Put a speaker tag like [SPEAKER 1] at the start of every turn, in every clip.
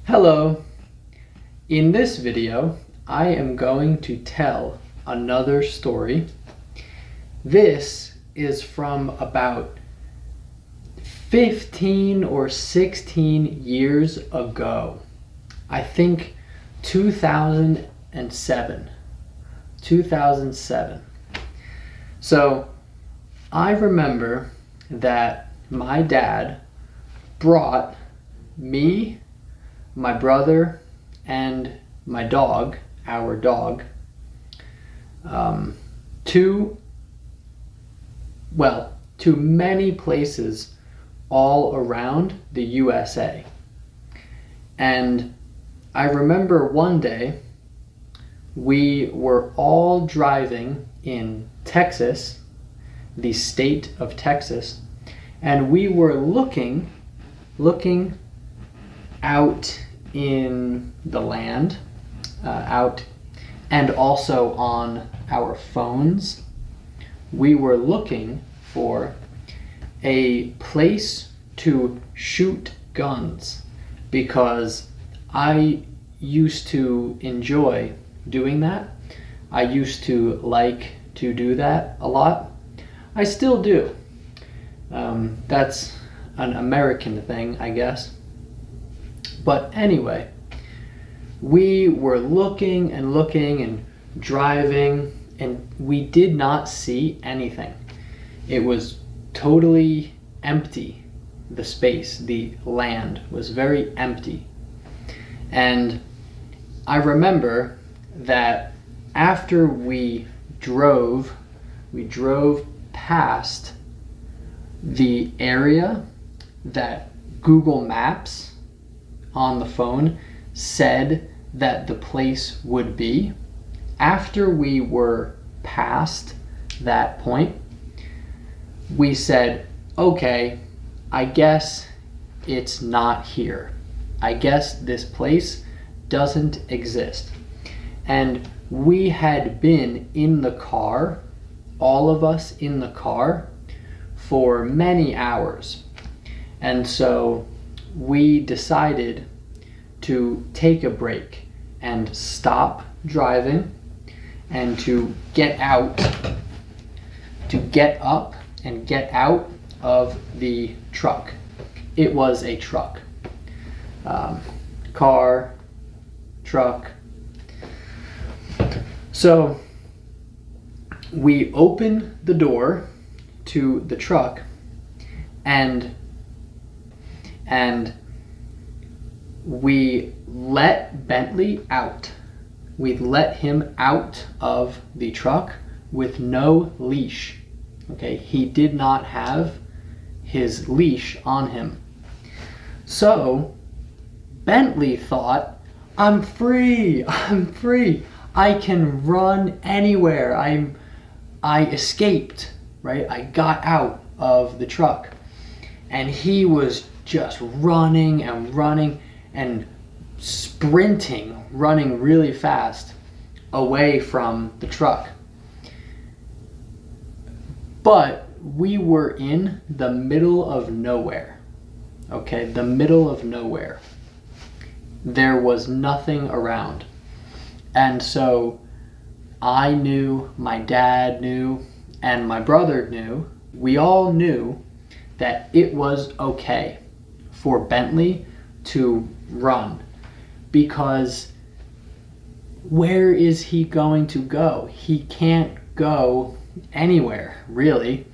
[SPEAKER 1] Hello! In this video, I am going to tell another story. This is from about 15 or 16 years ago. I think 2007. 2007. So I remember that my dad brought me, my brother, and my dog, our dog, to many places all around the USA. And I remember one day we were all driving in Texas, the state of Texas, and we were looking out in the land, out and also on our phones. We were looking for a place to shoot guns because I used to enjoy doing that. I used to like to do that a lot. I still do. That's an American thing, I guess. But anyway, we were looking and driving, and we did not see anything. It was totally empty. The space, the land was very empty. And I remember that after we drove past the area that Google Maps on the phone said that the place would be. After we were past that point, we said, okay, I guess it's not here. I guess this place doesn't exist. And we had been in the car, all of us in the car, for many hours. And so we decided to take a break and stop driving and to get out, to get up and get out of the truck. It was a truck. Car, truck. So we opened the door to the truck and we let Bentley out. We let him out of the truck with no leash. Okay, he did not have his leash on him. So Bentley thought, I'm free, I can run anywhere. I escaped, right? I got out of the truck. And he was just running and sprinting, running really fast away from the truck. But we were in the middle of nowhere, okay? The middle of nowhere. There was nothing around. And so I knew, my dad knew, and my brother knew, we all knew that it was okay for Bentley to run, because where is he going to go? He can't go anywhere, really.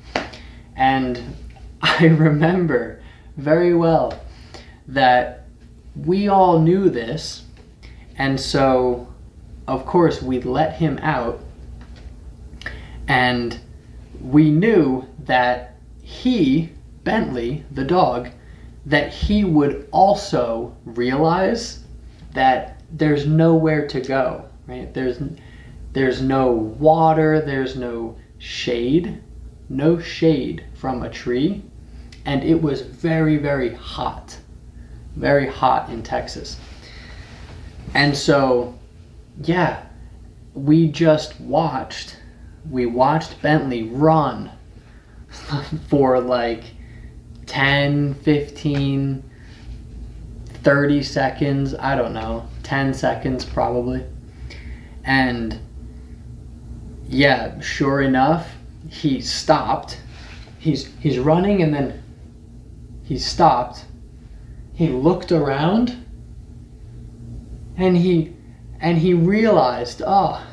[SPEAKER 1] And I remember very well that we all knew this, and so of course we let him out, and we knew that he, Bentley, the dog, that he would also realize that there's nowhere to go, right? There's no water, there's no shade from a tree, and it was very, very hot in Texas. And so, yeah, we watched Bentley run for like 10, 15, 30 seconds, I don't know, 10 seconds probably. And yeah, sure enough, he stopped. He's running and then he stopped. He looked around and he realized, oh,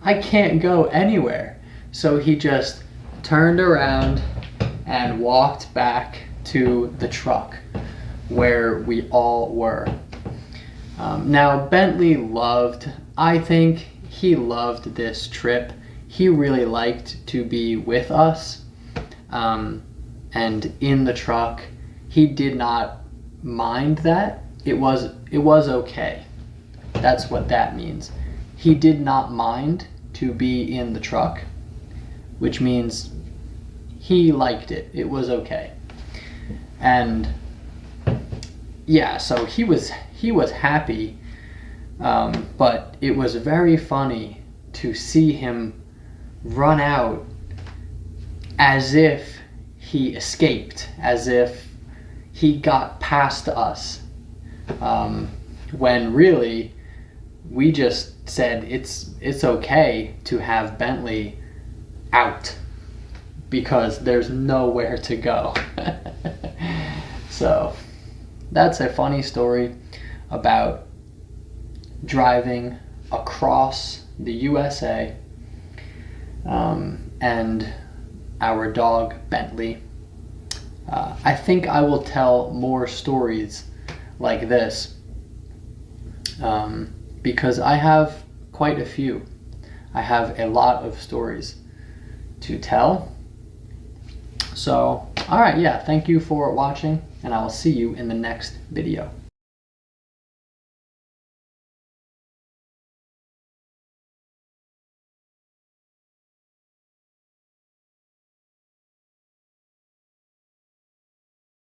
[SPEAKER 1] I can't go anywhere. So he just turned around and walked back to the truck where we all were. Now, Bentley I think he loved this trip. He really liked to be with us. And in the truck, he did not mind that. It was okay. That's what that means. He did not mind to be in the truck, which means he liked it. It was okay. And yeah, so he was happy, but it was very funny to see him run out as if he escaped, as if he got past us, when really we just said it's okay to have Bentley out because there's nowhere to go. So that's a funny story about driving across the USA, and our dog Bentley. I think I will tell more stories like this, because I have quite a few. I have a lot of stories to tell. So, alright, yeah, thank you for watching, and I will see you in the next video.